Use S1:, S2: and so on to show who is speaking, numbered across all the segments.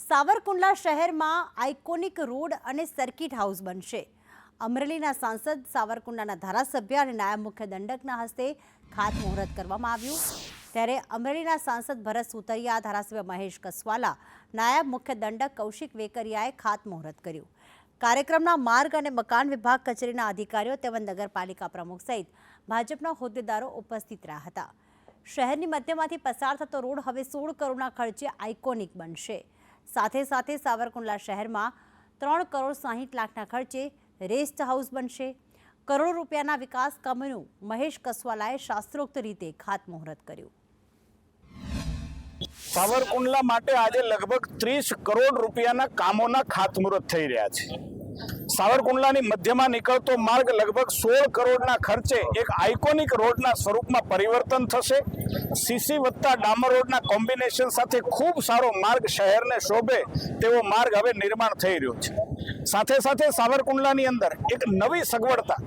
S1: સાવરકુંડલા શહેરમાં iconic road અને circuit house બનશે। અમરેલીના સાંસદ, સાવરકુંડલાના ધારાસભ્ય અને નાયબ મુખ્ય દંડકના હસ્તે ખાતમુહૂર્ત કરવામાં આવ્યું। ત્યારે અમરેલીના સાંસદ ભરત સુતરિયા, ધારાસભ્ય મહેશ કસવાલા, નાયબ મુખ્ય દંડક કૌશિક વેકરિયાએ ખાતમુહૂર્ત કર્યું। કાર્યક્રમના માર્ગ અને મકાન વિભાગ કચેરીના અધિકારીઓ તેમજ નગરપાલિકા પ્રમુખ સહિત ભાજપના હોદ્દેદારો ઉપસ્થિત રહ્યા હતા। શહેરની મધ્યમાંથી પસાર થતો રોડ હવે 16 કરોડના ખર્ચે આઇકોનિક બનશે। સાથે સાથે સાવરકુંડલા શહેરમાં 3 કરોડ 60 લાખના ખર્ચે રેસ્ટ હાઉસ બનશે। કરોડો રૂપિયાના વિકાસ કામોનું મહેશ કસવાલાએ શાસ્ત્રોક્ત રીતે ખાતમુહૂર્ત કર્યું।
S2: સાવરકુંડલા માટે આજે લગભગ 30 કરોડ રૂપિયાના કામોના ખાતમુહૂર્ત થઈ રહ્યા છે। સાવરકુંડલાની મધ્યમાં નીકળતો માર્ગ લગભગ 16 કરોડના ખર્ચે એક આઇકોનિક રોડના સ્વરૂપમાં પરિવર્તન થશે। સીસી વત્તા ડામર રોડના કોમ્બિનેશન સાથે ખૂબ સારો માર્ગ શહેરને શોભે તેવો માર્ગ હવે નિર્માણ થઈ રહ્યો છે। સાથે સાથે સાવરકુંડલાની અંદર એક નવી સગવડતા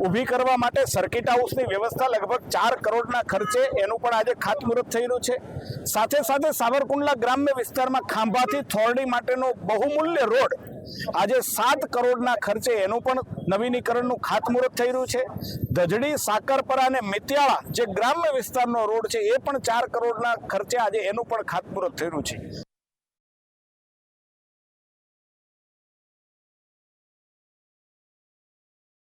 S2: ઊભી કરવા માટે સર્કિટ હાઉસની વ્યવસ્થા લગભગ 4 કરોડના ખર્ચે એનું પણ આજે ખાતમુહૂર્ત થઈ રહ્યું છે। સાથે સાથે સાવરકુંડલા ગ્રામ્ય વિસ્તારમાં ખાંભાથી થોરડી માટેનો બહુમૂલ્ય રોડ આજે 7 કરોડના ખર્ચે એનું પણ નવીનીકરણનું ખાતમુહૂર્ત થઈ રહ્યું છે। ધજડી, સાકરપરા અને મિતિયાળા જે ગ્રામ્ય વિસ્તારનો રોડ છે એ પણ 4 કરોડના ખર્ચે આજે એનું પણ ખાતમુહૂર્ત થઈ રહ્યું છે।